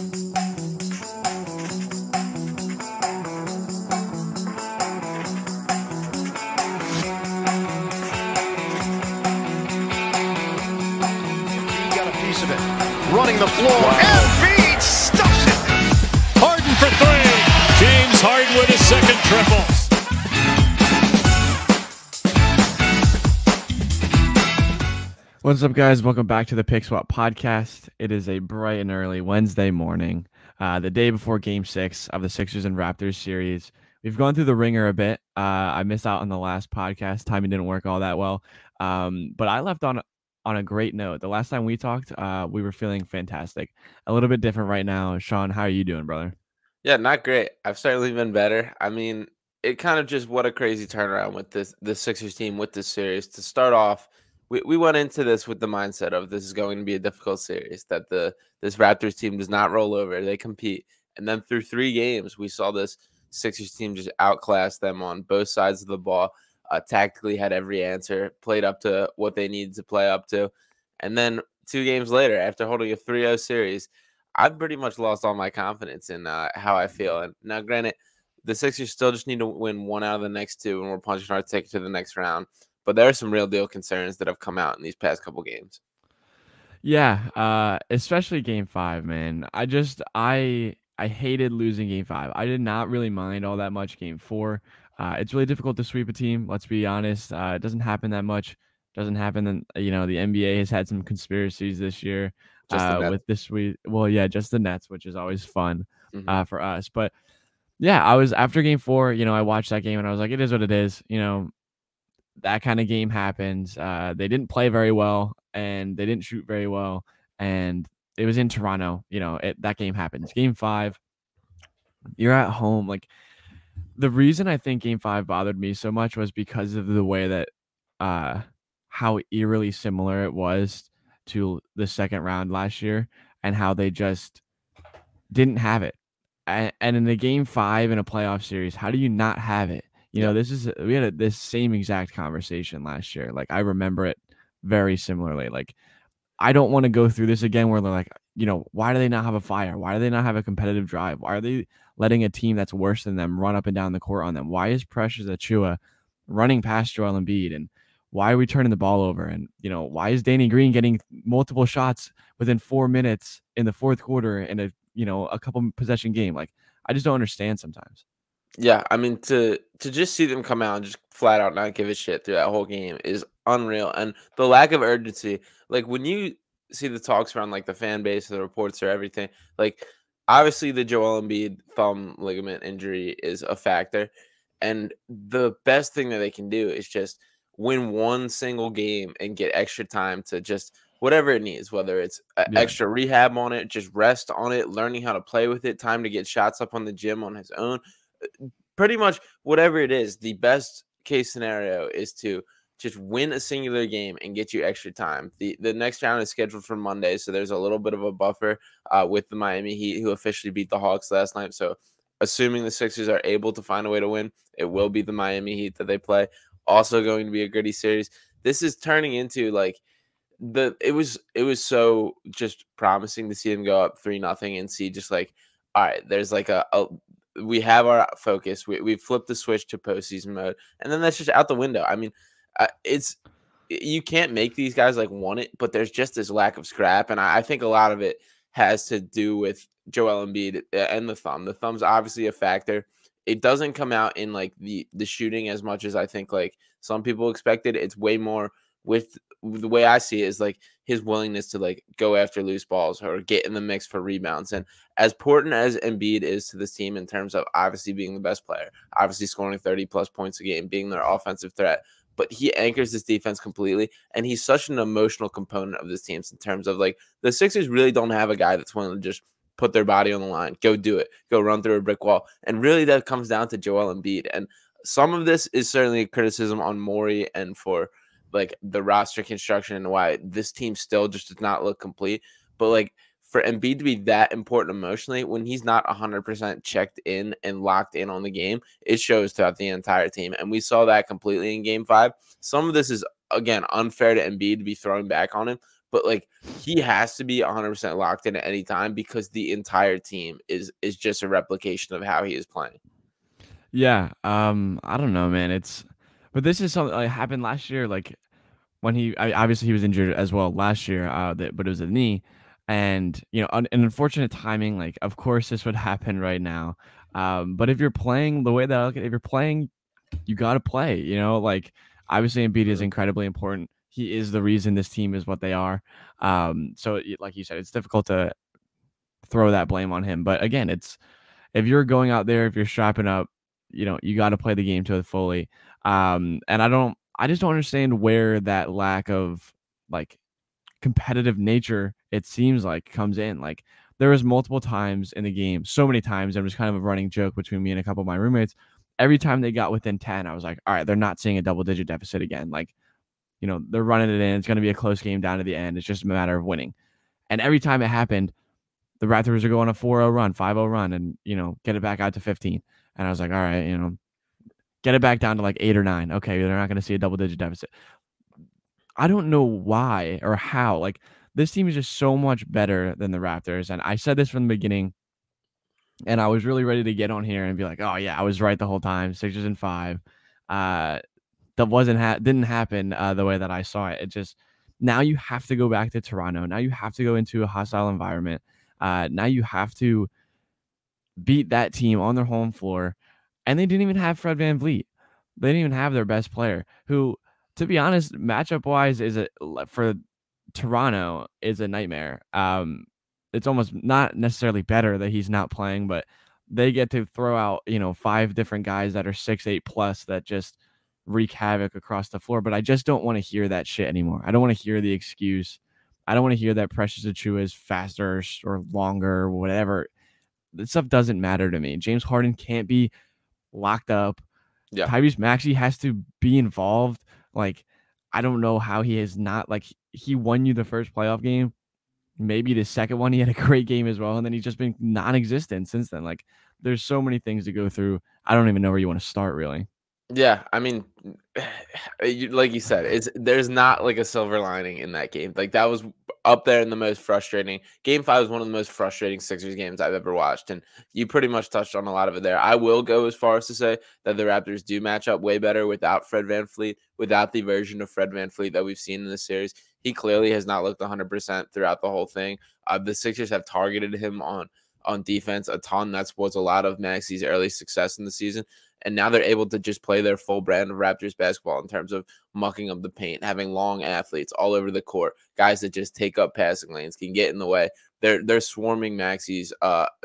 Of it. Running the floor. Embiid stuffs it. Harden for three. James Harden with his second triple. What's up, guys? Welcome back to the Pick Swap podcast. It is a bright and early Wednesday morning, the day before Game 6 of the Sixers and Raptors series. We've gone through the ringer a bit. I missed out on the last podcast. Timing didn't work all that well, but I left on a great note. The last time we talked, we were feeling fantastic. A little bit different right now. Sean, how are you doing, brother? Yeah, not great. I've certainly been better. I mean, it kind of just what a crazy turnaround with the Sixers team with this series. To start off, we went into this with the mindset of this is going to be a difficult series, that this Raptors team does not roll over. They compete. And then through 3 games, we saw this Sixers team just outclass them on both sides of the ball. Tactically had every answer, played up to what they needed to play up to. And then 2 games later, after holding a 3-0 series, I've pretty much lost all my confidence in how I feel. And now, granted, the Sixers still just need to win 1 out of the next 2, and we're punching our ticket to the next round. But there are some real deal concerns that have come out in these past couple games. Yeah, especially Game 5, man. I hated losing Game 5. I did not really mind all that much Game 4. It's really difficult to sweep a team. Let's be honest. It doesn't happen that much. Doesn't happen. The NBA has had some conspiracies this year with this sweep. Well, yeah, just the Nets, which is always fun for us. But yeah, I was after Game 4. I watched that game and I was like, it is what it is. That kind of game happens. They didn't play very well and they didn't shoot very well, and it was in Toronto. That game happens. Game 5, you're at home. Like, the reason I think Game 5 bothered me so much was because of the way that how eerily similar it was to the second round last year, and how they just didn't have it. And in the Game 5 in a playoff series, how do you not have it? We had this same exact conversation last year. Like, I remember it very similarly. Like, I don't want to go through this again where they're like, why do they not have a fire? Why do they not have a competitive drive? Why are they letting a team that's worse than them run up and down the court on them? Why is Precious Achiuwa running past Joel Embiid? And why are we turning the ball over? And, why is Danny Green getting multiple shots within 4 minutes in the fourth quarter in a couple possession game? Like, I just don't understand sometimes. Yeah, I mean, to just see them come out and just flat out not give a shit through that whole game is unreal. And the lack of urgency, like when you see the talks around like the fan base, the reports or everything, like obviously the Joel Embiid thumb ligament injury is a factor. And the best thing that they can do is just win one single game and get extra time to just whatever it needs, whether it's extra rehab on it, just rest on it, learning how to play with it, time to get shots up on the gym on his own. Pretty much whatever it is, the best case scenario is to just win a singular game and get you extra time. The next round is scheduled for Monday, so there's a little bit of a buffer with the Miami Heat, who officially beat the Hawks last night. So assuming the Sixers are able to find a way to win, it will be the Miami Heat that they play. Also going to be a gritty series. This is turning into like it was so just promising to see them go up 3-0 and see just like, all right, there's like we have our focus. We flipped the switch to postseason mode, and then that's just out the window. I mean, you can't make these guys like want it, but there's just this lack of scrap, and I think a lot of it has to do with Joel Embiid and the thumb. The thumb's obviously a factor. It doesn't come out in like the shooting as much as I think like some people expected. It's way more with the way I see it is like his willingness to like go after loose balls or get in the mix for rebounds. And as important as Embiid is to this team in terms of obviously being the best player, obviously scoring 30+ points a game, being their offensive threat, but he anchors this defense completely. And he's such an emotional component of this team in terms of like the Sixers really don't have a guy that's willing to just put their body on the line, go do it, go run through a brick wall. And really that comes down to Joel Embiid. And some of this is certainly a criticism on Morey and for like the roster construction and why this team still just does not look complete. But like for Embiid to be that important emotionally when he's not 100% checked in and locked in on the game, it shows throughout the entire team. And we saw that completely in Game 5. Some of this is, again, unfair to Embiid to be throwing back on him, but like he has to be 100% locked in at any time because the entire team is just a replication of how he is playing. Yeah, I don't know, man. But this is something like happened last year. Like when obviously he was injured as well last year, but it was a knee, and an unfortunate timing. Like, of course, this would happen right now. But if you're playing the way that I look at it, if you're playing, you got to play. Like obviously Embiid is incredibly important. He is the reason this team is what they are. So like you said, it's difficult to throw that blame on him. But again, if you're going out there, if you're strapping up, you got to play the game to it fully. And I just don't understand where that lack of like competitive nature, it seems like, comes in. Like there was multiple times in the game, so many times, it was kind of a running joke between me and a couple of my roommates. Every time they got within 10, I was like, all right, they're not seeing a double-digit deficit again. Like, they're running it in. It's going to be a close game down to the end. It's just a matter of winning. And every time it happened, the Raptors are going a 4-0 run, 5-0 run, and, get it back out to 15. And I was like, all right, get it back down to like 8 or 9. Okay, they're not going to see a double-digit deficit. I don't know why or how. Like, this team is just so much better than the Raptors. And I said this from the beginning, and I was really ready to get on here and be like, oh, yeah, I was right the whole time. Sixers in 5. That didn't happen the way that I saw it. It just, now you have to go back to Toronto. Now you have to go into a hostile environment. Now you have to beat that team on their home floor. And they didn't even have Fred VanVleet. They didn't even have their best player, who, to be honest, matchup-wise, for Toronto is a nightmare. It's almost not necessarily better that he's not playing, but they get to throw out, 5 different guys that are 6'8 plus that just wreak havoc across the floor. But I just don't want to hear that shit anymore. I don't want to hear the excuse. I don't want to hear that Precious Achiuwa is faster or longer or whatever. That stuff doesn't matter to me. James Harden can't be locked up. Yeah. Tyrese Maxey has to be involved. Like, I don't know how he is not, like, he won you the first playoff game. Maybe the second one, he had a great game as well. And then he's just been non-existent since then. Like, there's so many things to go through. I don't even know where you want to start, really. Yeah, I mean, like you said, there's not like a silver lining in that game. Like that was up there in the most frustrating. Game 5 was one of the most frustrating Sixers games I've ever watched, and you pretty much touched on a lot of it there. I will go as far as to say that the Raptors do match up way better without Fred VanVleet, without the version of Fred VanVleet that we've seen in this series. He clearly has not looked 100% throughout the whole thing. The Sixers have targeted him on defense a ton. That was a lot of Maxey's early success in the season. And now they're able to just play their full brand of Raptors basketball in terms of mucking up the paint, having long athletes all over the court, guys that just take up passing lanes, can get in the way. They're swarming Maxey's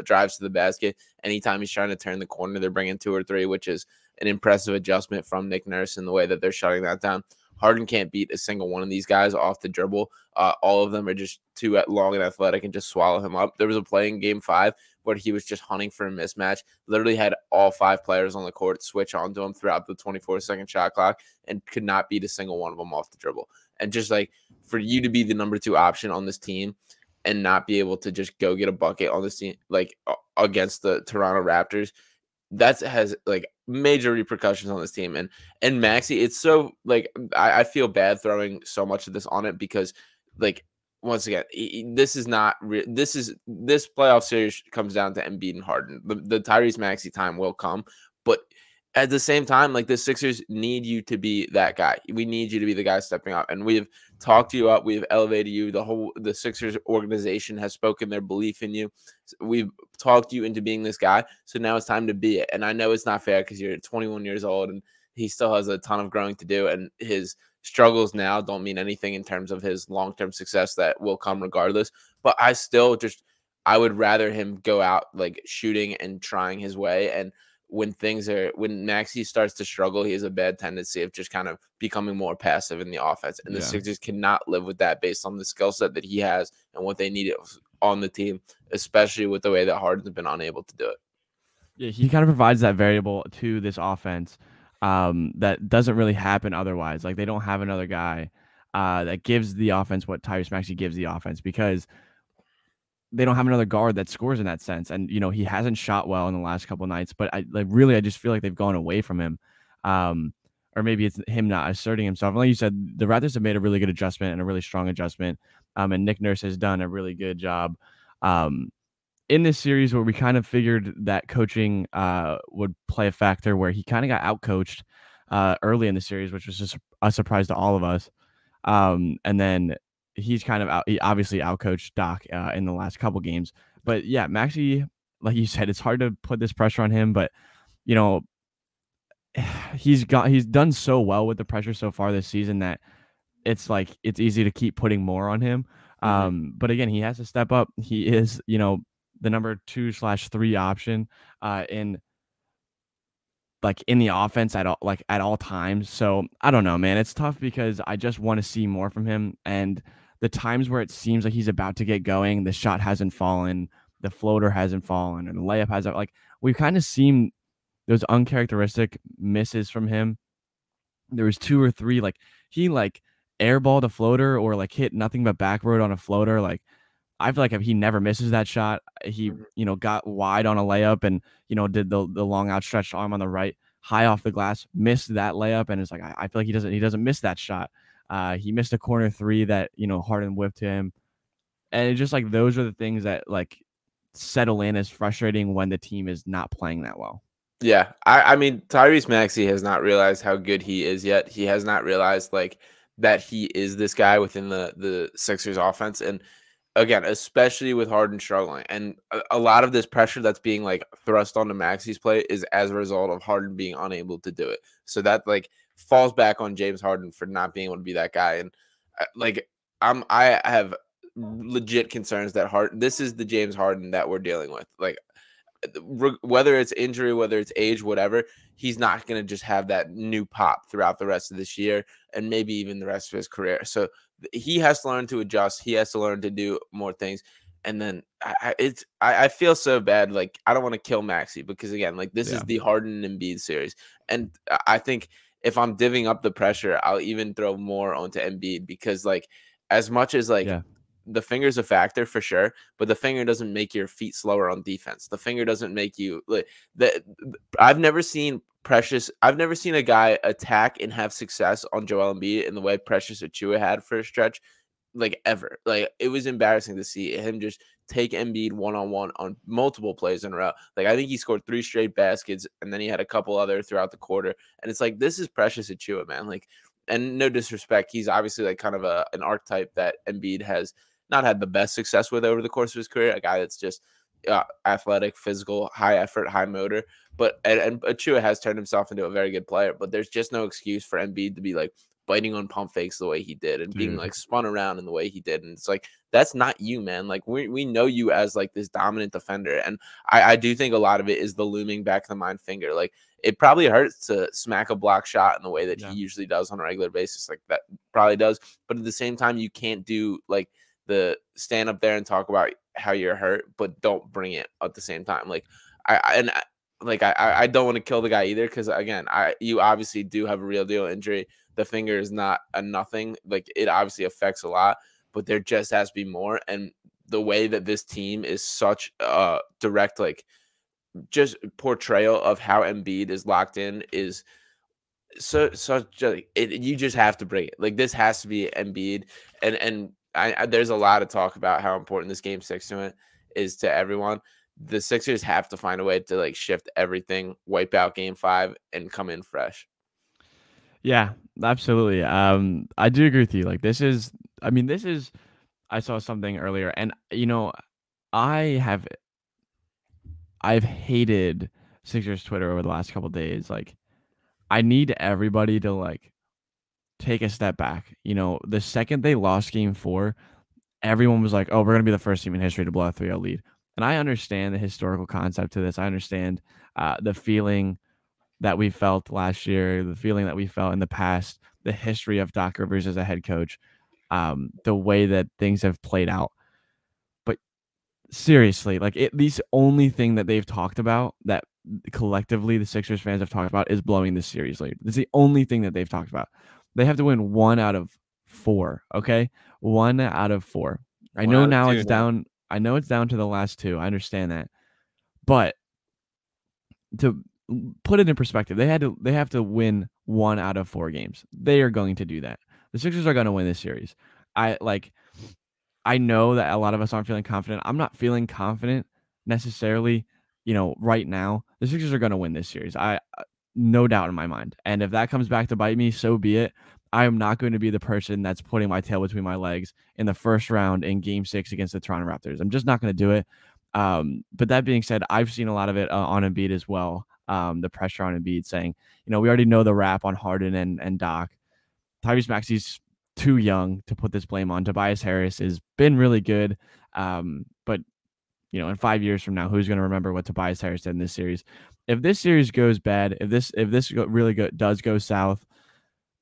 drives to the basket. Anytime he's trying to turn the corner, they're bringing 2 or 3, which is an impressive adjustment from Nick Nurse in the way that they're shutting that down. Harden can't beat a single one of these guys off the dribble. All of them are just too long and athletic and just swallow him up. There was a play in Game 5 where he was just hunting for a mismatch, literally had all 5 players on the court switch onto him throughout the 24-second shot clock and could not beat a single one of them off the dribble. And just like for you to be the number 2 option on this team and not be able to just go get a bucket on this team, like against the Toronto Raptors, that has like major repercussions on this team. And Maxey, it's so like I feel bad throwing so much of this on it because like once again, this playoff series comes down to Embiid and Harden. The Tyrese Maxey time will come, but at the same time, like the Sixers need you to be that guy. We need you to be the guy stepping up. And we've talked you up. We've elevated you. The Sixers organization has spoken their belief in you. We've talked you into being this guy. So now it's time to be it. And I know it's not fair because you're 21 years old and he still has a ton of growing to do. And his struggles now don't mean anything in terms of his long-term success that will come regardless. But I would rather him go out like shooting and trying his way. And when Maxey starts to struggle, he has a bad tendency of just kind of becoming more passive in the offense. And the Sixers cannot live with that based on the skill set that he has and what they need on the team, especially with the way that Harden's been unable to do it. Yeah, he kind of provides that variable to this offense that doesn't really happen otherwise. Like they don't have another guy that gives the offense what Tyrese Maxey gives the offense because they don't have another guard that scores in that sense. And, he hasn't shot well in the last couple of nights, but I just feel like they've gone away from him. Or maybe it's him not asserting himself. And like you said, the Raptors have made a really good adjustment and a really strong adjustment. And Nick Nurse has done a really good job in this series where we kind of figured that coaching would play a factor, where he kind of got outcoached early in the series, which was just a surprise to all of us. And then he's kind of he obviously outcoached Doc in the last couple games. But yeah, Maxey, like you said, it's hard to put this pressure on him, but you know, he's done so well with the pressure so far this season that it's like it's easy to keep putting more on him. But again, he has to step up. He is, the number 2/3 option in the offense at all times. So I don't know, man. It's tough because I just want to see more from him. And the times where it seems like he's about to get going, the shot hasn't fallen, the floater hasn't fallen, and the layup hasn't. Like, we've kind of seen those uncharacteristic misses from him. There was 2 or 3, like he airballed a floater or hit nothing but backward on a floater. Like, I feel like if he never misses that shot, he got wide on a layup and did the long outstretched arm on the right, high off the glass, missed that layup, and it's like I feel like he doesn't miss that shot. He missed a corner 3 that Harden whipped him, and it's just like those are the things that settle in as frustrating when the team is not playing that well. Yeah, I mean, Tyrese Maxey has not realized how good he is yet. He has not realized that he is this guy within the Sixers offense. And again, especially with Harden struggling, and a lot of this pressure that's being thrust onto Maxey's play is as a result of Harden being unable to do it. So that falls back on James Harden for not being able to be that guy. And I have legit concerns that this is the James Harden that we're dealing with. Whether it's injury, whether it's age, whatever, he's not going to just have that new pop throughout the rest of this year and maybe even the rest of his career. So he has to learn to adjust. He has to learn to do more things. And then I feel so bad. I don't want to kill Maxey because again, this is the Harden and Embiid series. And I think if I'm divvying up the pressure, I'll even throw more onto Embiid because as much as the finger's a factor for sure, but the finger doesn't make your feet slower on defense. The finger doesn't make you I've never seen a guy attack and have success on Joel Embiid in the way Precious Achiuwa had for a stretch, ever. It was embarrassing to see him just take Embiid one-on-one on multiple plays in a row. I think he scored 3 straight baskets, and then he had a couple other throughout the quarter. And it's this is Precious Achiuwa, man. And no disrespect, he's obviously kind of an archetype that Embiid has not had the best success with over the course of his career. A guy that's just athletic, physical, high effort, high motor. But and Achiuwa has turned himself into a very good player. But there's just no excuse for Embiid to be biting on pump fakes the way he did and being spun around in the way he did. And it's that's not you, man. We know you as this dominant defender. And I do think a lot of it is the looming back of the mind finger. It probably hurts to smack a block shot in the way that he usually does on a regular basis. That probably does. But at the same time, you can't do the stand up there and talk about how you're hurt, but don't bring it at the same time. I don't want to kill the guy either. Cause again, you obviously do have a real deal injury. The finger is not a nothing. It obviously affects a lot, but there just has to be more. And the way that this team is such a direct, just portrayal of how Embiid is locked in is you just have to bring it. This has to be Embiid. And there's a lot of talk about how important this Game 6 is to everyone. The Sixers have to find a way to shift everything, wipe out Game 5, and come in fresh. Yeah, absolutely. I do agree with you. I saw something earlier, and I've hated Sixers Twitter over the last couple of days. I need everybody to take a step back. The second they lost Game 4, everyone was like, "Oh, we're gonna be the first team in history to blow a 3-0 lead." And I understand the historical concept to this. I understand the feeling that we felt last year, the feeling that we felt in the past, the history of Doc Rivers as a head coach, the way that things have played out. But seriously, the only thing that they've talked about, that collectively the Sixers fans have talked about, is blowing this series lead. It's the only thing that they've talked about. They have to win 1 out of 4. Okay, 1 out of 4. I know now it's down. I know it's down to the last 2. I understand that, but to put it in perspective, they have to win 1 out of 4 games. They are going to do that. The Sixers are going to win this series. I know that a lot of us aren't feeling confident. I'm not feeling confident necessarily, right now. The Sixers are going to win this series. No doubt in my mind. And if that comes back to bite me, so be it. I am not going to be the person that's putting my tail between my legs in the first round in Game 6 against the Toronto Raptors. I'm just not going to do it. But that being said, I've seen a lot of it on Embiid as well. The pressure on Embiid saying, we already know the rap on Harden and Doc. Tyrese Maxey's too young to put this blame on. Tobias Harris has been really good. But in 5 years from now, who's going to remember what Tobias Harris did in this series? If this series goes bad, if this does go south,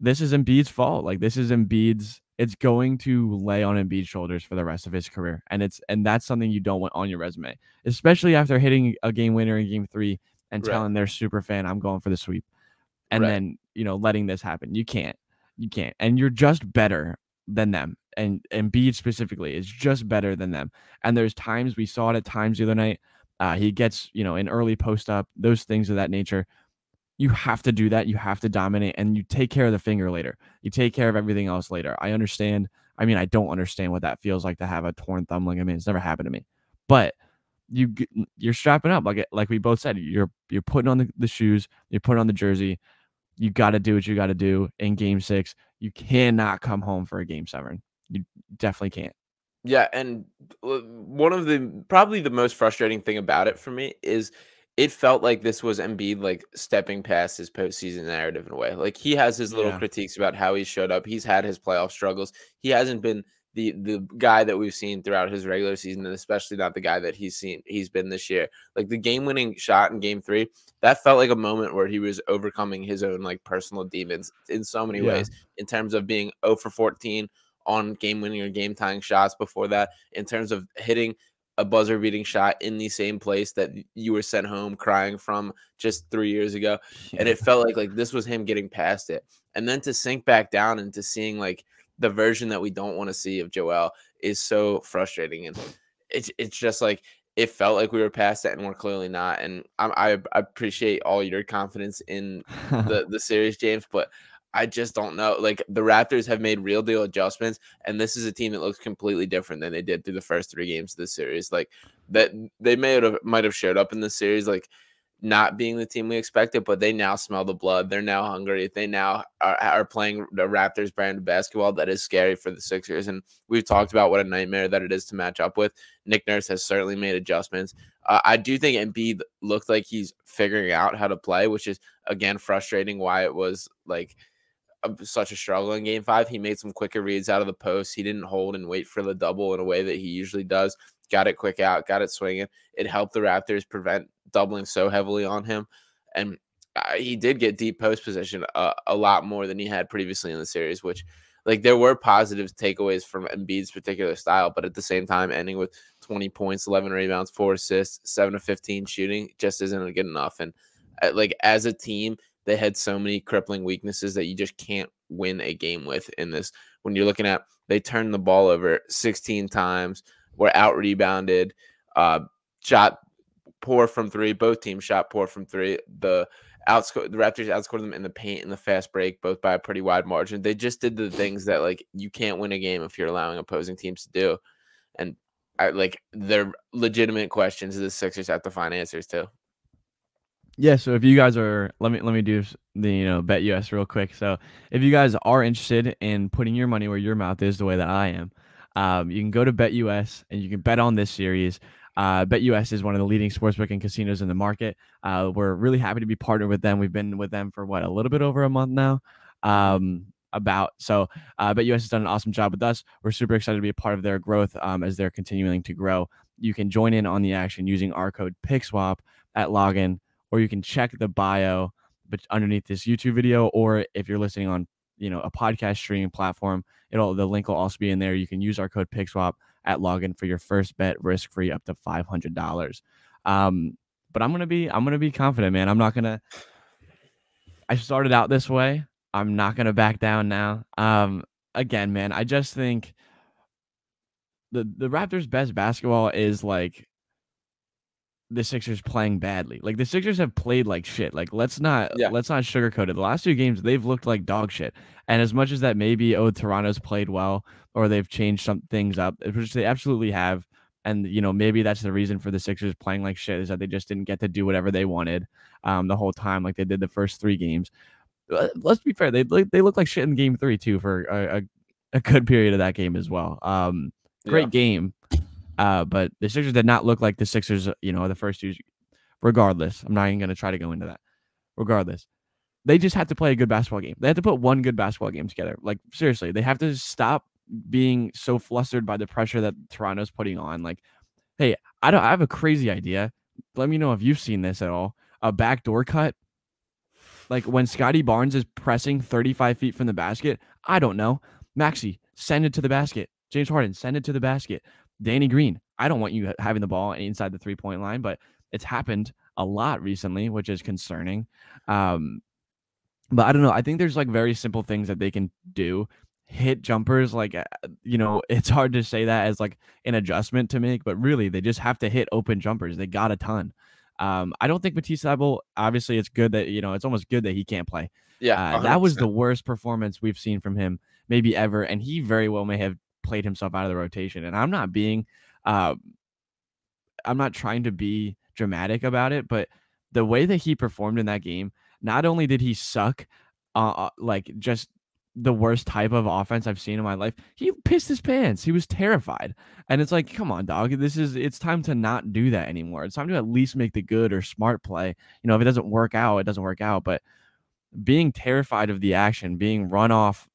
this is Embiid's fault. Like, this is Embiid's. It's going to lay on Embiid's shoulders for the rest of his career, and that's something you don't want on your resume, especially after hitting a game winner in Game 3 and telling their super fan, "I'm going for the sweep," and then letting this happen. You can't, and you're just better than them. And Embiid specifically is just better than them. And there's times, we saw it at times the other night. He gets, an early post up, those things of that nature. You have to do that. You have to dominate, and you take care of the finger later. You take care of everything else later. I understand. I mean, I don't understand what that feels like to have a torn thumb ligament. It's never happened to me. But you're strapping up, like we both said. You're putting on the shoes. You're putting on the jersey. You got to do what you got to do in Game 6. You cannot come home for a Game 7. You definitely can't. Yeah, and one of probably the most frustrating thing about it for me is it felt like this was Embiid like stepping past his postseason narrative in a way. Like, he has his little critiques about how he showed up. He's had his playoff struggles. He hasn't been the guy that we've seen throughout his regular season, and especially not the guy that he's been this year. Like, the game-winning shot in Game 3, that felt like a moment where he was overcoming his own like personal demons in so many ways, in terms of being 0 for 14 on game-winning or game-tying shots before that, in terms of hitting a buzzer-beating shot in the same place that you were sent home crying from just 3 years ago. And it felt like this was him getting past it. And then to sink back down into seeing like the version that we don't want to see of Joel is so frustrating. And it's just like, it felt like we were past that, and we're clearly not. And I appreciate all your confidence in the series, James, but I just don't know. Like, the Raptors have made real deal adjustments, and this is a team that looks completely different than they did through the first 3 games of the series. Like, that they might have showed up in the series like not being the team we expected, but they now smell the blood. They're now hungry. They now are playing the Raptors brand of basketball that is scary for the Sixers. And we've talked about what a nightmare that it is to match up with. Nick Nurse has certainly made adjustments. I do think Embiid looked like he's figuring out how to play, which is, again, frustrating why it was like such a struggle in Game 5. He made some quicker reads out of the post. He didn't hold and wait for the double in a way that he usually does. Got it quick out, got it swinging. It helped the Raptors prevent doubling so heavily on him. And he did get deep post position a lot more than he had previously in the series, which, like, there were positive takeaways from Embiid's particular style, but at the same time, ending with 20 points, 11 rebounds, 4 assists, 7 of 15 shooting just isn't good enough. And like, as a team, they had so many crippling weaknesses that you just can't win a game with in this. When you're looking at, they turned the ball over 16 times, were out rebounded, shot poor from 3. Both teams shot poor from 3. The Raptors outscored them in the paint and the fast break, both by a pretty wide margin. They just did the things that, like, you can't win a game if you're allowing opposing teams to do. And they're legitimate questions the Sixers have to find answers to. Yeah, so if you guys are, let me do the Bet US real quick. So if you guys are interested in putting your money where your mouth is, the way that I am, you can go to Bet US and you can bet on this series. Bet US is one of the leading sportsbook and casinos in the market. We're really happy to be partnered with them. We've been with them for a little bit over a month now. Bet US has done an awesome job with us. We're super excited to be a part of their growth as they're continuing to grow. You can join in on the action using our code PICKSWAP at login, or you can check the bio but underneath this YouTube video, or if you're listening on a podcast streaming platform, the link will also be in there. You can use our code PICKSWAP at login for your first bet, risk-free up to $500. But I'm gonna be confident, man. I started out this way. I'm not gonna back down now. Again, man, I just think the Raptors' best basketball is like the Sixers playing badly. Like the Sixers have played like shit. Like let's not sugarcoat it. The last 2 games they've looked like dog shit. And as much as that maybe Toronto's played well or they've changed some things up, which they absolutely have, and maybe that's the reason for the Sixers playing like shit is that they just didn't get to do whatever they wanted the whole time like they did the first 3 games. Let's be fair, they looked like shit in game 3 too for a good period of that game as well. Great game. But the Sixers did not look like the Sixers, the first 2. Regardless, I'm not even going to try to go into that. Regardless, they just had to play a good basketball game. They had to put one good basketball game together. Like, seriously, they have to stop being so flustered by the pressure that Toronto's putting on. Like, hey, I have a crazy idea. Let me know if you've seen this at all. A backdoor cut. Like, when Scotty Barnes is pressing 35 feet from the basket, I don't know. Maxey, send it to the basket. James Harden, send it to the basket. Danny Green, I don't want you having the ball inside the 3-point line, but it's happened a lot recently, which is concerning. But I don't know. I think there's like very simple things that they can do. Hit jumpers, like, it's hard to say that as like an adjustment to make, but really they just have to hit open jumpers. They got a ton. I don't think Matisse Thybulle, obviously it's good that, it's almost good that he can't play. Yeah. That was the worst performance we've seen from him maybe ever. And he very well may have played himself out of the rotation. And I'm not trying to be dramatic about it, but the way that he performed in that game, not only did he suck, like just the worst type of offense I've seen in my life, he pissed his pants. He was terrified. And it's like, come on, dog. It's time to not do that anymore. It's time to at least make the good or smart play. If it doesn't work out, it doesn't work out. But being terrified of the action, being run off,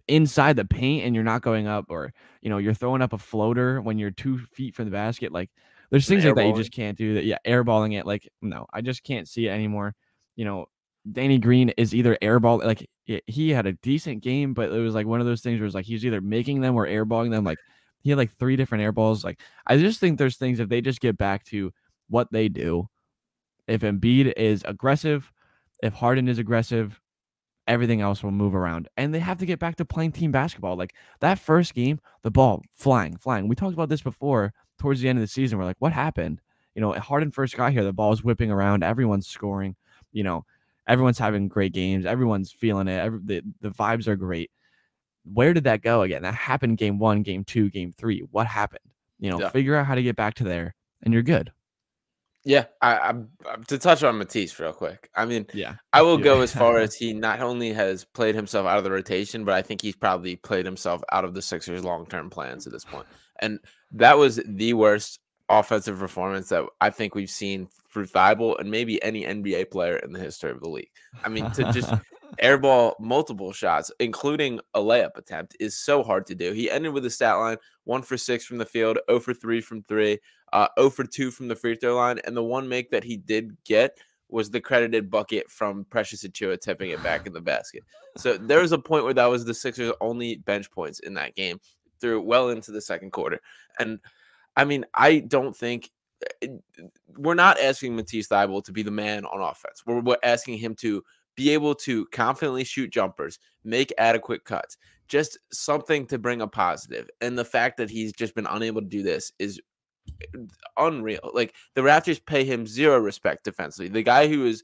inside the paint and you're not going up, or you're throwing up a floater when you're 2 feet from the basket, like there's things like that you just can't do. That airballing it, like, no, I just can't see it anymore. Danny Green is either airball, like he had a decent game, but it was like one of those things where it's like he's either making them or airballing them. Like he had like 3 different airballs. Like I just think there's things, if they just get back to what they do, if Embiid is aggressive, if Harden is aggressive, everything else will move around. And they have to get back to playing team basketball. Like that first game, the ball flying. We talked about this before towards the end of the season. We're like, what happened? Harden first got here, the ball is whipping around, everyone's scoring, everyone's having great games, everyone's feeling it, the vibes are great. Where did that go again? That happened game 1, game 2, game 3. What happened? Figure out how to get back to there and you're good. Yeah, I to touch on Matisse real quick. I mean, I will go as far as he not only has played himself out of the rotation, but I think he's probably played himself out of the Sixers' long-term plans at this point. And that was the worst offensive performance that I think we've seen for Thybulle and maybe any NBA player in the history of the league. I mean, to just airball multiple shots, including a layup attempt, is so hard to do. He ended with a stat line 1 for 6 from the field, 0 for 3 from 3. 0 for 2 from the free throw line, and the one make that he did get was the credited bucket from Precious Achiuwa tipping it back in the basket. So there was a point where that was the Sixers' only bench points in that game through well into the second quarter. And I mean, I don't think we're not asking Matisse Thybulle to be the man on offense. We're asking him to be able to confidently shoot jumpers, make adequate cuts, just something to bring a positive. And the fact that he's just been unable to do this is unreal. Like the Raptors pay him zero respect defensively. The guy who is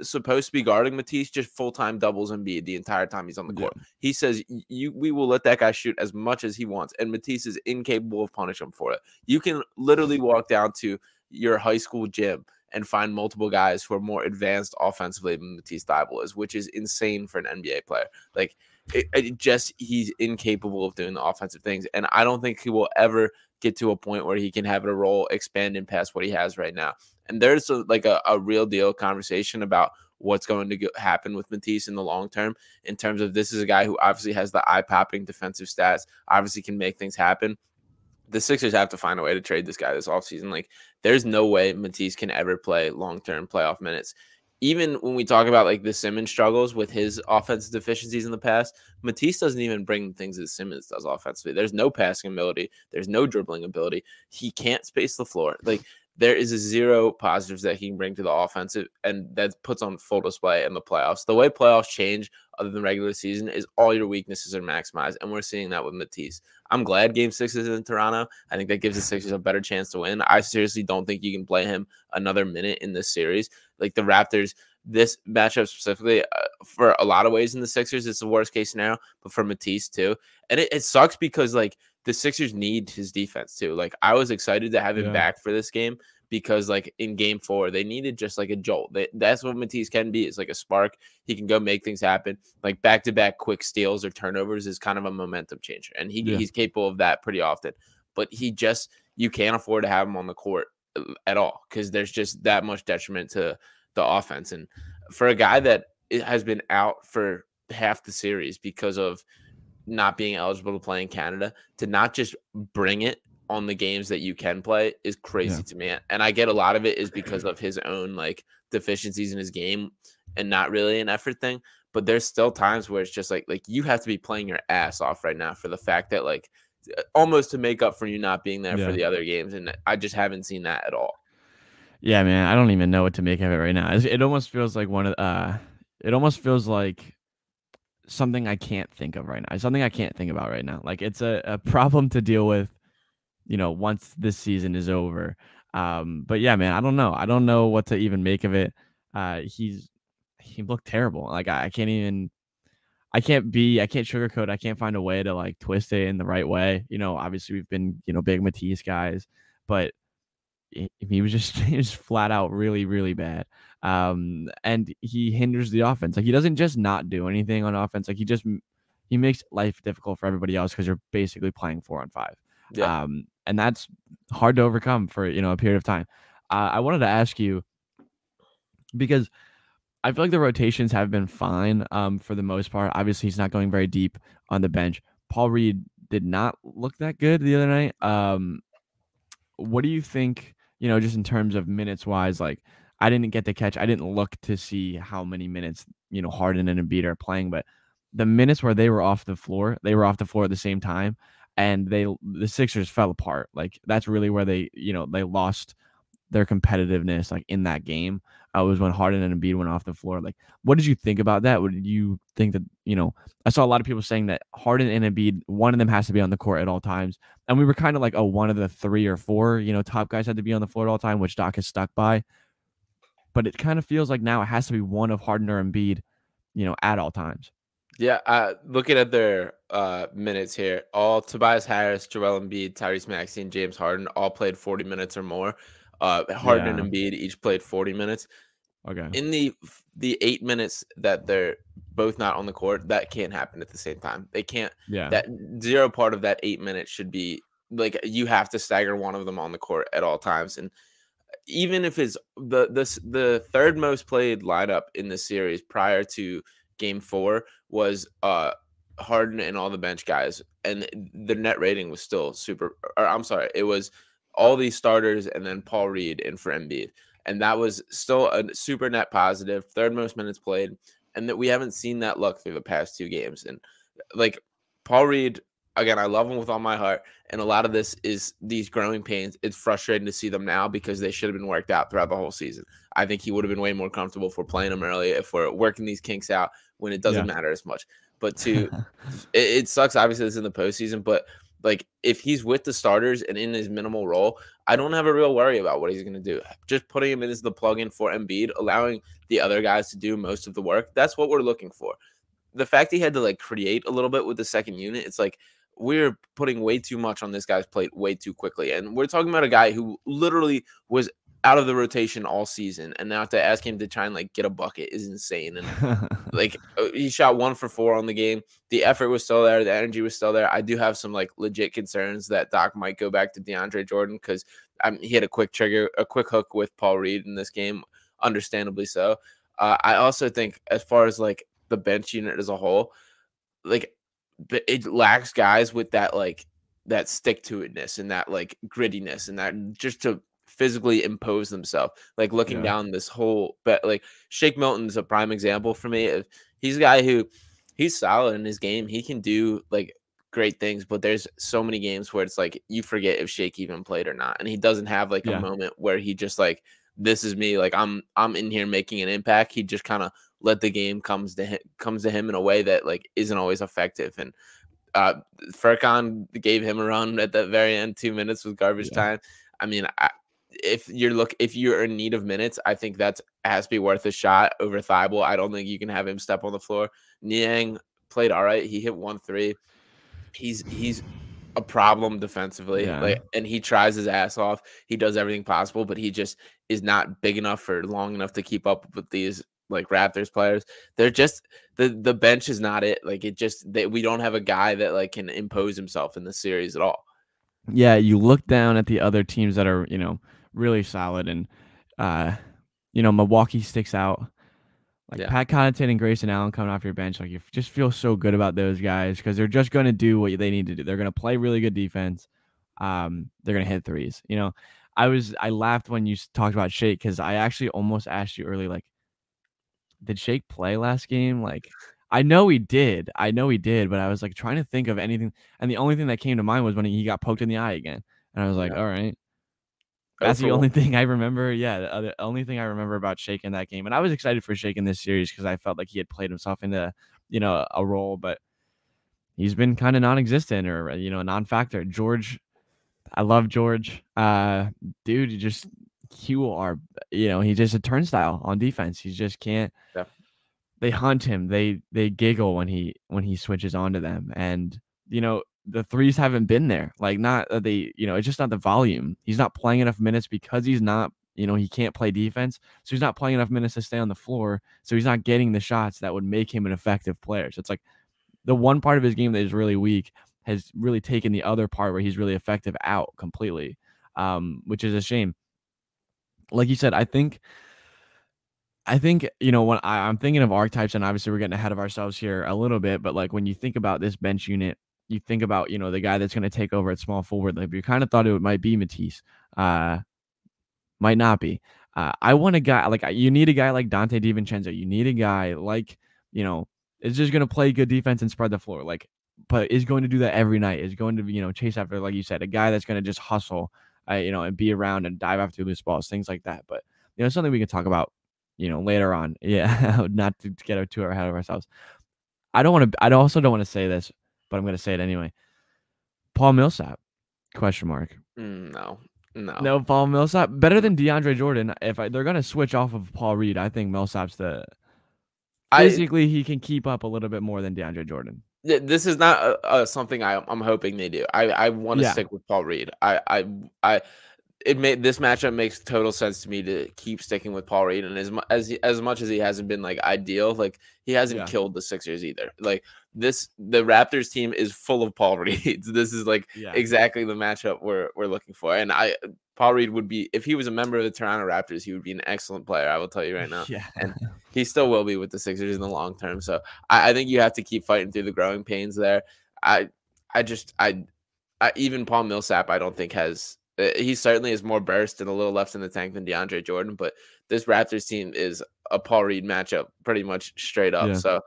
supposed to be guarding Matisse just full-time doubles Embiid the entire time he's on the court. He says we will let that guy shoot as much as he wants, and Matisse is incapable of punishing him for it. You can literally walk down to your high school gym and find multiple guys who are more advanced offensively than Matisse Thybulle is, which is insane for an NBA player. Like he's incapable of doing the offensive things, and I don't think he will ever get to a point where he can have a role expanding past what he has right now. And there's a real deal conversation about what's going to happen with Matisse in the long term, in terms of this is a guy who obviously has the eye-popping defensive stats, obviously can make things happen. The Sixers have to find a way to trade this guy this offseason. Like, there's no way Matisse can ever play long-term playoff minutes. Even when we talk about like the Simmons struggles with his offensive deficiencies in the past, Matisse doesn't even bring the things that Simmons does offensively. There's no passing ability. There's no dribbling ability. He can't space the floor. Like, there is a zero positives that he can bring to the offensive, and that puts on full display in the playoffs. The way playoffs change other than regular season is all your weaknesses are maximized, and we're seeing that with Matisse. I'm glad Game 6 is in Toronto. I think that gives the Sixers a better chance to win. I seriously don't think you can play him another minute in this series. Like the Raptors, this matchup specifically, for a lot of ways in the Sixers, it's the worst case scenario, but for Matisse too. And it sucks because like the Sixers need his defense too. Like I was excited to have him back for this game because like in game 4, they needed just like a jolt. That's what Matisse can be. It's like a spark. He can go make things happen. Like back-to-back quick steals or turnovers is kind of a momentum changer. And he's capable of that pretty often. But you can't afford to have him on the court at all because there's just that much detriment to the offense. And for a guy that has been out for half the series because of not being eligible to play in Canada, to not just bring it on the games that you can play is crazy to me. And I get a lot of it is because of his own like deficiencies in his game and not really an effort thing. But there's still times where it's just like you have to be playing your ass off right now for the fact that like almost to make up for you not being there for the other games. And I just haven't seen that at all. Yeah, man, I don't even know what to make of it right now. It almost feels like it almost feels like something I can't think of right now. It's something I can't think about right now. Like it's a problem to deal with, once this season is over. But yeah, man, I don't know. I don't know what to even make of it. He looked terrible. Like I can't sugarcoat. I can't find a way to like twist it in the right way. Obviously we've been, big Matisse guys, but he was just flat out really, really bad. And he hinders the offense. Like he doesn't just not do anything on offense. Like he makes life difficult for everybody else because you're basically playing 4-on-5. Yeah. And that's hard to overcome for, a period of time. I wanted to ask you, because I feel like the rotations have been fine for the most part. Obviously, he's not going very deep on the bench. Paul Reed did not look that good the other night. What do you think, just in terms of minutes wise? Like, I didn't get the catch. I didn't look to see how many minutes, Harden and Embiid are playing, but the minutes where they were off the floor at the same time, and the Sixers fell apart. Like that's really where they lost their competitiveness, like in that game. Was when Harden and Embiid went off the floor. Like, what did you think about that? What did you think that, I saw a lot of people saying that Harden and Embiid, one of them has to be on the court at all times. And we were kind of like, one of the 3 or 4, top guys had to be on the floor at all time, which Doc is stuck by. But it kind of feels like now it has to be one of Harden or Embiid, at all times. Yeah, looking at their minutes here, all Tobias Harris, Joel Embiid, Tyrese Maxey, and James Harden all played 40 minutes or more. Harden and Embiid each played 40 minutes. Okay. In the 8 minutes that they're both not on the court, that can't happen at the same time. They can't. Yeah. That zero part of that 8 minutes should be like you have to stagger one of them on the court at all times. And even if it's the third most played lineup in the series prior to Game 4 was Harden and all the bench guys, and the net rating was still super. Or I'm sorry, it was all these starters and then Paul Reed and for Embiid, and that was still a super net positive. Third most minutes played, and that we haven't seen that luck through the past 2 games. And like Paul Reed, again, I love him with all my heart, and a lot of this is these growing pains. It's frustrating to see them now because they should have been worked out throughout the whole season. I think he would have been way more comfortable if we're playing him early, if we're working these kinks out when it doesn't matter as much. But it sucks, obviously, this is in the postseason, but like if he's with the starters and in his minimal role, I don't have a real worry about what he's going to do. Just putting him in as the plug-in for Embiid, allowing the other guys to do most of the work, that's what we're looking for. The fact he had to like create a little bit with the second unit, it's like we're putting way too much on this guy's plate way too quickly. And we're talking about a guy who literally was out of the rotation all season, and now to ask him to try and like get a bucket is insane. And like he shot 1 for 4 on the game. The effort was still there, the energy was still there. I do have some like legit concerns that Doc might go back to DeAndre Jordan because he had a quick hook with Paul Reed in this game, understandably so. I also think as far as like the bench unit as a whole, like it lacks guys with that like that stick to itness and that like grittiness and that just to physically impose themselves. Like looking down this whole bet, like Shake Milton's a prime example for me. He's a guy who he's solid in his game. He can do like great things, but there's so many games where it's like you forget if Shake even played or not, and he doesn't have like a Yeah. moment where he just like, this is me, like I'm in here making an impact. He just kind of let the game comes to him in a way that like isn't always effective. And Furkan gave him a run at the very end, 2 minutes with garbage time. I mean, if you're in need of minutes, I think that has to be worth a shot over Thybulle. I don't think you can have him step on the floor. Niang played all right. He hit 1 3. He's a problem defensively, Yeah. like, and he tries his ass off. He does everything possible, but he just is not big enough or long enough to keep up with these like Raptors players. They're just the bench is not it. Like we don't have a guy that like can impose himself in the series at all. Yeah, you look down at the other teams that are, really solid, and Milwaukee sticks out. Like Pat Connaughton and Grayson Allen coming off your bench, like you just feel so good about those guys because they're just going to do what they need to do. They're going to play really good defense. They're going to hit threes. I laughed when you talked about Shake because I actually almost asked you early, like, did Shake play last game? Like, I know he did, but I was like trying to think of anything, and the only thing that came to mind was when he got poked in the eye again, and I was like, all right. That's the only thing I remember. Yeah, the only thing I remember about Shake in that game. And I was excited for Shake in this series because I felt like he had played himself into, a role, but he's been kind of non-existent or, a non-factor. George, I love George. Dude, he's just a turnstile on defense. He just can't. Yeah. They hunt him. They giggle when he switches onto them. And, the threes haven't been there. Like, not that it's just not the volume. He's not playing enough minutes because he's not, he can't play defense. So he's not playing enough minutes to stay on the floor. So he's not getting the shots that would make him an effective player. So it's like the one part of his game that is really weak has really taken the other part where he's really effective out completely, which is a shame. Like you said, I think, when I'm thinking of archetypes, and obviously we're getting ahead of ourselves here a little bit, but like when you think about this bench unit, you think about, the guy that's going to take over at small forward. Like you kind of thought it might be Matisse, might not be. I want a guy you need a guy like Dante DiVincenzo. You need a guy like, is just going to play good defense and spread the floor. Like, but is going to do that every night. Is going to, chase after, like you said, a guy that's going to just hustle, and be around and dive after loose balls, things like that. But, something we can talk about, later on. Yeah, not to get too ahead of ourselves. I also don't want to say this, but I'm going to say it anyway. Paul Millsap, question mark. No, Paul Millsap better than DeAndre Jordan. If they're going to switch off of Paul Reed, I think Millsap's physically he can keep up a little bit more than DeAndre Jordan. This is not something I'm hoping they do. I want to stick with Paul Reed. This matchup makes total sense to me to keep sticking with Paul Reed, and as much as he hasn't been like ideal, like he hasn't killed the Sixers either. Like the Raptors team is full of Paul Reeds. This is like exactly the matchup we're looking for. And Paul Reed would be, if he was a member of the Toronto Raptors, he would be an excellent player. I will tell you right now. Yeah. And he still will be with the Sixers in the long term. So I think you have to keep fighting through the growing pains there. Even Paul Millsap, I don't think has. He certainly is more burst and a little left in the tank than DeAndre Jordan, but this Raptors team is a Paul Reed matchup pretty much straight up. Yeah. So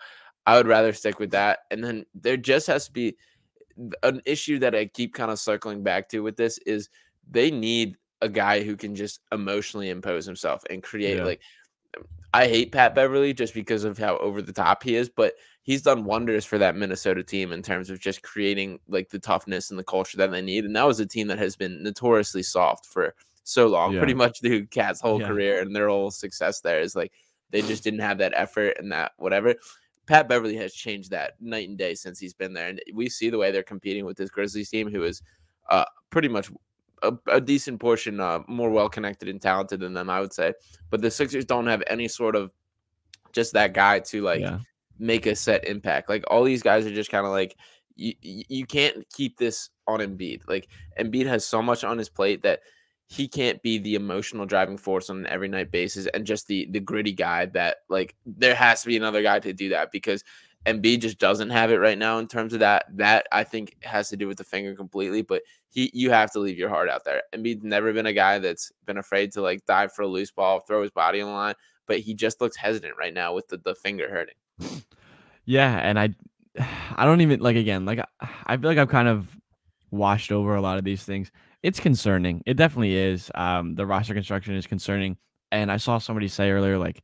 I would rather stick with that. And then there just has to be an issue that I keep kind of circling back to with this is they need a guy who can just emotionally impose himself and create like, I hate Pat Beverly just because of how over the top he is, but he's done wonders for that Minnesota team in terms of just creating like the toughness and the culture that they need. And that was a team that has been notoriously soft for so long, pretty much through Cat's whole career, and their whole success there is like they just didn't have that effort and that whatever. Pat Beverly has changed that night and day since he's been there. And we see the way they're competing with this Grizzlies team, who is pretty much a decent portion more well-connected and talented than them, I would say. But the Sixers don't have any sort of just that guy to like make a set impact. Like all these guys are just kind of like, you can't keep this on Embiid. Like Embiid has so much on his plate that he can't be the emotional driving force on an every night basis and just the gritty guy that like there has to be another guy to do that, because Embiid just doesn't have it right now in terms of that. That I think has to do with the finger completely, but you have to leave your heart out there. Embiid's never been a guy that's been afraid to like dive for a loose ball, throw his body on the line, but he just looks hesitant right now with the finger hurting. Yeah, and I don't even like again. Like I feel like I've kind of washed over a lot of these things. It's concerning. It definitely is. The roster construction is concerning. And I saw somebody say earlier, like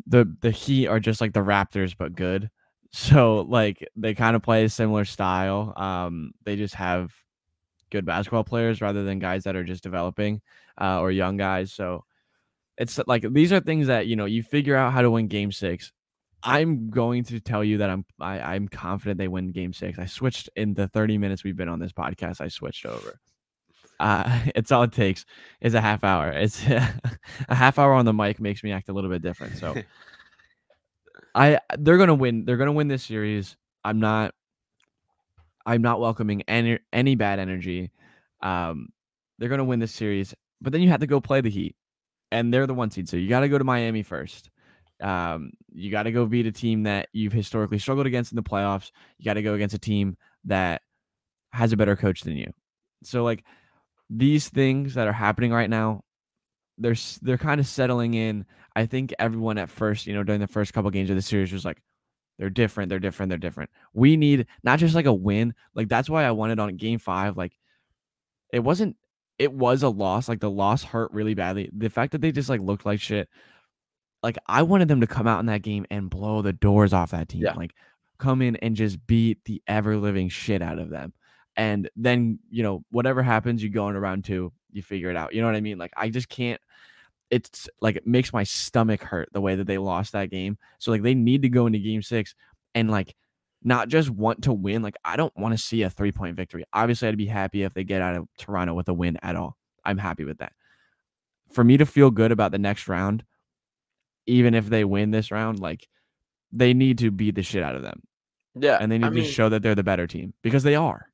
the Heat are just like the Raptors, but good. So like they kind of play a similar style. They just have good basketball players rather than guys that are just developing or young guys. So it's like these are things that you figure out how to win Game 6. I'm going to tell you that I'm confident they win Game 6. I switched in the 30 minutes we've been on this podcast. I switched over. It's all it takes is a half hour. It's a half hour on the mic makes me act a little bit different. So they're gonna win. They're gonna win this series. I'm not welcoming any bad energy. They're gonna win this series, but then you have to go play the Heat, and they're the 1 seed. So you got to go to Miami first. You got to go beat a team that you've historically struggled against in the playoffs. You got to go against a team that has a better coach than you. So like these things that are happening right now, they're kind of settling in. I think everyone at first, during the first couple games of the series was like, they're different. They're different. They're different. We need not just like a win. Like that's why I wanted on Game 5. Like it was a loss. Like the loss hurt really badly. The fact that they just like looked like shit. Like I wanted them to come out in that game and blow the doors off that team. Yeah. Like come in and just beat the ever living shit out of them. And then, whatever happens, you go into round 2, you figure it out. You know what I mean? Like I just can't. It's like it makes my stomach hurt the way that they lost that game. So like they need to go into Game 6 and like not just want to win. Like I don't want to see a 3-point victory. Obviously, I'd be happy if they get out of Toronto with a win at all. I'm happy with that. For me to feel good about the next round, even if they win this round, like they need to beat the shit out of them. Yeah, And they need to show that they're the better team because they are.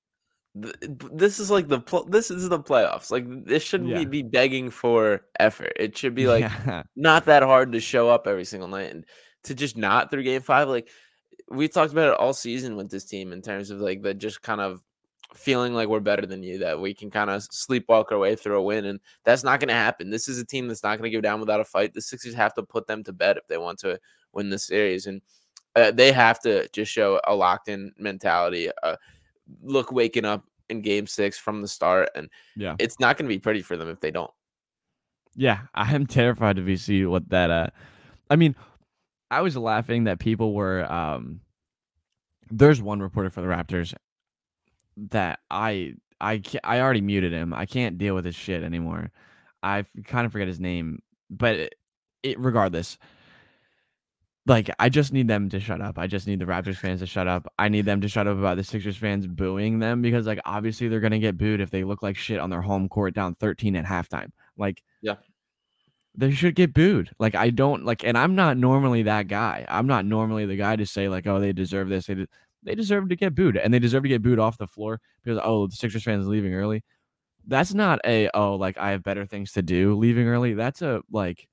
This is like this is the playoffs. Like this shouldn't be begging for effort. It should be like not that hard to show up every single night and to just not through Game 5. Like we talked about it all season with this team in terms of like the just kind of feeling like we're better than you, that we can kind of sleepwalk our way through a win, and that's not going to happen. This is a team that's not going to go down without a fight. The Sixers have to put them to bed if they want to win this series, and they have to just show a locked-in mentality. Look waking up in Game 6 from the start, and it's not going to be pretty for them if they don't. Yeah, I am terrified to see what that. I mean, I was laughing that people were. There's one reporter for the Raptors that I already muted him. I can't deal with his shit anymore. I kind of forget his name, but regardless. Like, I just need them to shut up. I just need the Raptors fans to shut up. I need them to shut up about the Sixers fans booing them because, like, obviously they're going to get booed if they look like shit on their home court down 13 at halftime. Like, yeah, they should get booed. Like, I don't, like, and I'm not normally that guy. I'm not normally the guy to say, like, oh, they deserve this. They deserve to get booed, and they deserve to get booed off the floor because, oh, the Sixers fans leaving early. That's not like, I have better things to do leaving early. That's a, like,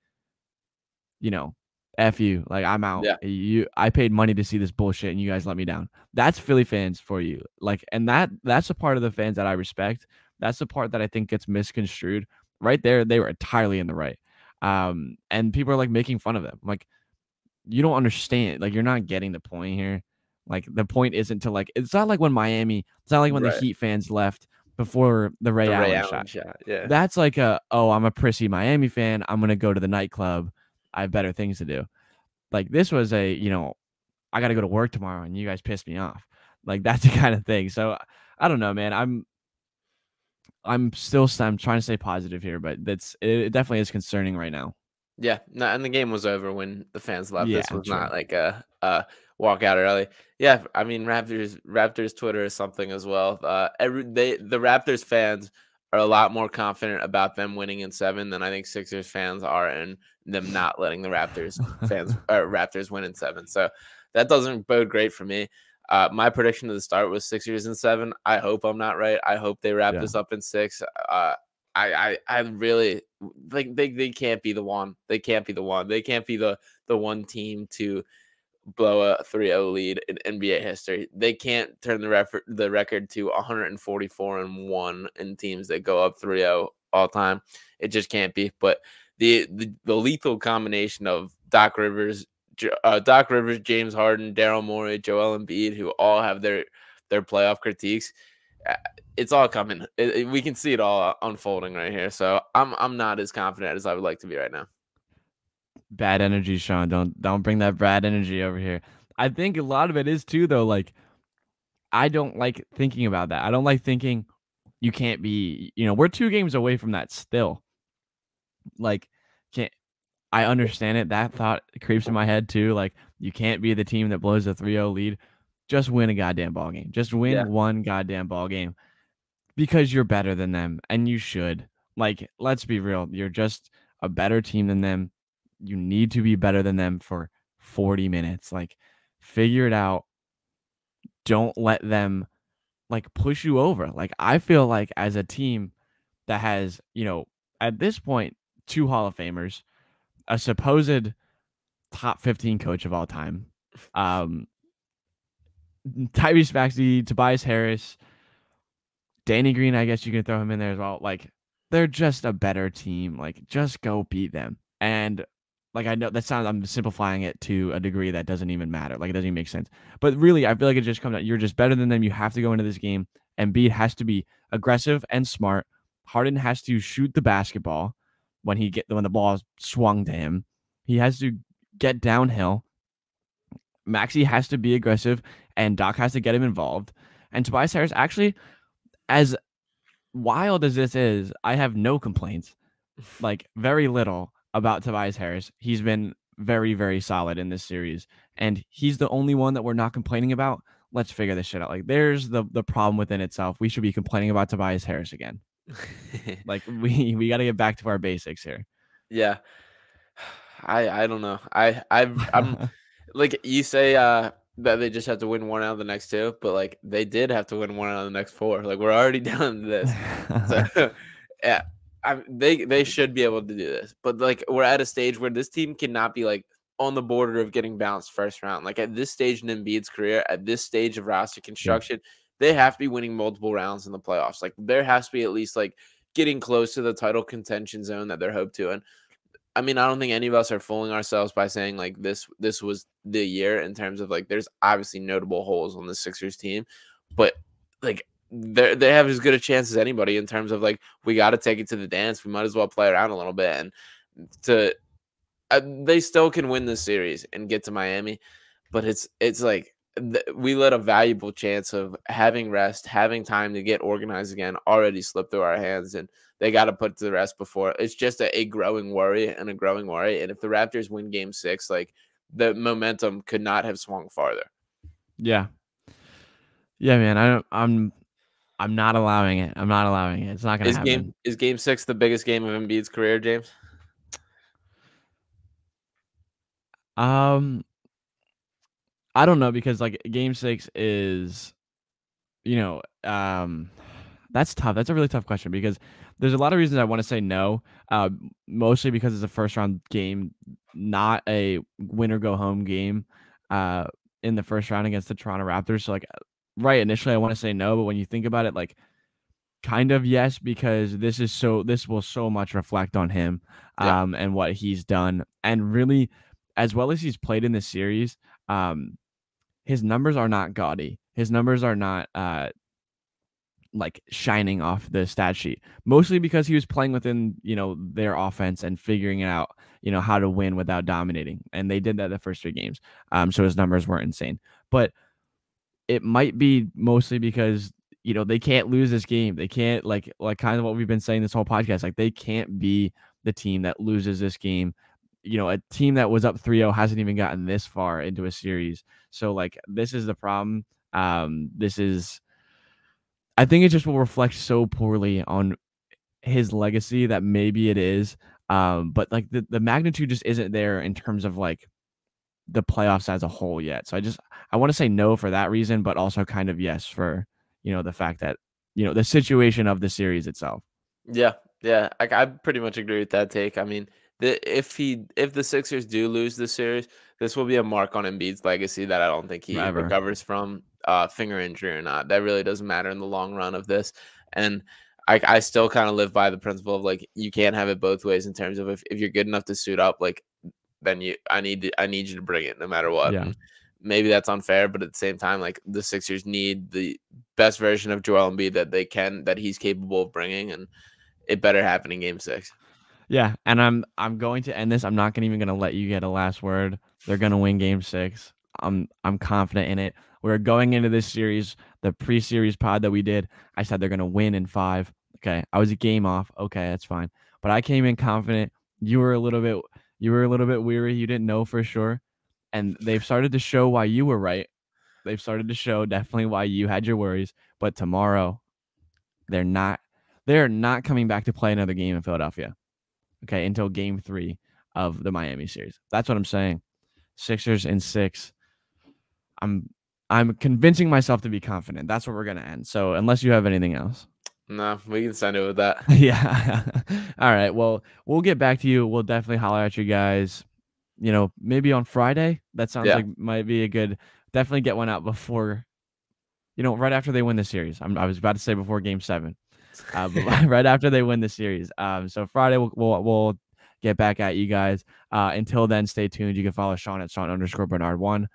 F you, like I'm out. Yeah. I paid money to see this bullshit and you guys let me down. That's Philly fans for you. Like, and that's a part of the fans that I respect. That's the part that I think gets misconstrued. Right there, they were entirely in the right. And people are like making fun of them. Like, you don't understand. Like, you're not getting the point here. Like, the point isn't to like. It's not like when it's not like when the Heat fans left before the Ray Allen shot. Yeah, that's like I'm a prissy Miami fan. I'm gonna go to the nightclub. I have better things to do. Like this was I got to go to work tomorrow and you guys pissed me off. Like that's the kind of thing. So I don't know, man. I'm trying to stay positive here, but it definitely is concerning right now. Yeah, no, and the game was over when the fans left. This was not like a walk out early. Yeah, I mean Raptors Twitter is something as well. The Raptors fans are a lot more confident about them winning in 7 than I think Sixers fans are in them not letting the Raptors win in 7. So that doesn't bode great for me. My prediction to the start was Sixers in 7. I hope I'm not right. I hope they wrap this up in 6. I really like they can't be the one. They can't be the one. They can't be the one team to blow a 3-0 lead in NBA history. They can't turn the record to 144-1 in teams that go up 3-0 all time. It just can't be. But the lethal combination of Doc Rivers, Doc Rivers, James Harden, Daryl Morey, Joel Embiid, who all have their playoff critiques. It's all coming. We can see it all unfolding right here. So I'm not as confident as I would like to be right now. Bad energy, Sean. Don't bring that bad energy over here. I think a lot of it is too, though. Like, I don't like thinking about that. I don't like thinking you can't be. We're 2 games away from that still. Like, can't. I understand it. That thought creeps in my head too. Like, you can't be the team that blows a 3-0 lead. Just win a goddamn ball game. Just win one goddamn ball game because you're better than them, and you should. Like, let's be real. You're just a better team than them. You need to be better than them for 40 minutes. Like, figure it out. Don't let them push you over. Like, I feel like as a team that has, at this point, 2 Hall of Famers, a supposed top 15 coach of all time, Tyrese Maxey, Tobias Harris, Danny Green, I guess you can throw him in there as well. Like, they're just a better team. Like, just go beat them. And I know I'm simplifying it to a degree that doesn't even matter. Like, it doesn't even make sense. But really, I feel like it just comes out. You're just better than them. You have to go into this game. Embiid has to be aggressive and smart. Harden has to shoot the basketball when the ball is swung to him. He has to get downhill. Maxey has to be aggressive, and Doc has to get him involved. And Tobias Harris, actually, as wild as this is, I have no complaints. Like, very little about Tobias Harris. He's been very, very solid in this series, and he's the only one that we're not complaining about. Let's figure this shit out. Like, there's the problem within itself. We should be complaining about Tobias Harris again. Like, we got to get back to our basics here. Yeah. I don't know. I'm like, you say that they just have to win 1 out of the next 2, but like, they did have to win 1 out of the next 4. Like, we're already down to this. So yeah, they should be able to do this. But like, we're at a stage where this team cannot be like on the border of getting bounced first round. Like, at this stage in Embiid's career, at this stage of roster construction, they have to be winning multiple rounds in the playoffs. Like, there has to be at least like getting close to the title contention zone that they're hoped to. And I mean, I don't think any of us are fooling ourselves by saying like this was the year, in terms of like, there's obviously notable holes on the Sixers team, but like, they have as good a chance as anybody in terms of like, we got to take it to the dance. We might as well play around a little bit, and they still can win this series and get to Miami, but it's like we let a valuable chance of having rest, having time to get organized again already slip through our hands, and they got to put it to the rest before. It's just a growing worry and a growing worry. And if the Raptors win Game 6, like, the momentum could not have swung farther. Yeah, man. I'm not allowing it. I'm not allowing it. It's not going to happen. Is Game 6 the biggest game of Embiid's career, James? I don't know, because like, Game 6 is, that's tough. That's a really tough question, because there's a lot of reasons I want to say no. Mostly because it's a first round game, not a win or go home game. In the first round against the Toronto Raptors. So like, right initially, I want to say no, but when you think about it, like, kind of yes, because this will so much reflect on him, and what he's done, and really, as well as he's played in this series, his numbers are not gaudy. His numbers are not like shining off the stat sheet, mostly because he was playing within, their offense and figuring it out, how to win without dominating. And they did that the first 3 games. So his numbers weren't insane, but it might be mostly because, they can't lose this game. They can't like kind of what we've been saying this whole podcast. Like, they can't be the team that loses this game. A team that was up 3-0 hasn't even gotten this far into a series. So like, this is the problem. I think it just will reflect so poorly on his legacy that maybe it is. But like, the magnitude just isn't there in terms of like the playoffs as a whole yet. So I want to say no for that reason, but also kind of yes for, the fact that, the situation of the series itself. Yeah. I pretty much agree with that take. I mean, if the Sixers do lose this series, this will be a mark on Embiid's legacy that I don't think he recovers from, finger injury or not. That really doesn't matter in the long run of this. And I still kind of live by the principle of like, you can't have it both ways in terms of if you're good enough to suit up, like, then I need you to bring it no matter what. Yeah. And maybe that's unfair, but at the same time, like the Sixers need the best version of Joel Embiid that he's capable of bringing, and it better happen in Game 6. Yeah, and I'm going to end this. I'm not even gonna let you get a last word. They're gonna win Game 6. I'm confident in it. We're going into this series, the pre-series pod that we did. I said they're gonna win in 5. Okay, I was a game off. Okay, that's fine. But I came in confident. You were a little bit weary. You didn't know for sure, and they've started to show why you were right. They've started to show definitely why you had your worries. But tomorrow, they're not coming back to play another game in Philadelphia. Okay, until Game 3 of the Miami series. That's what I'm saying. Sixers in 6. I'm convincing myself to be confident. That's where we're gonna end. So unless you have anything else. No, we can send it with that. Yeah. All right. Well, we'll get back to you. We'll definitely holler at you guys. Maybe on Friday. That sounds like might be a good. Definitely get one out before. Right after they win the series. I was about to say before Game 7. But right after they win the series. So Friday we'll get back at you guys. Until then, stay tuned. You can follow Sean at Sean_Bernard1.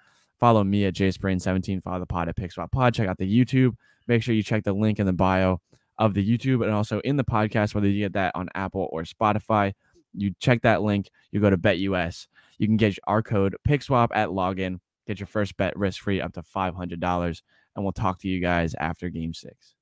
Follow me at JSprain17. Follow the pod at PickSwapPod. Check out the YouTube. Make sure you check the link in the bio of the YouTube and also in the podcast, whether you get that on Apple or Spotify. You check that link. You go to BetUS. You can get our code PickSwap at login. Get your first bet risk-free up to $500. And we'll talk to you guys after Game 6.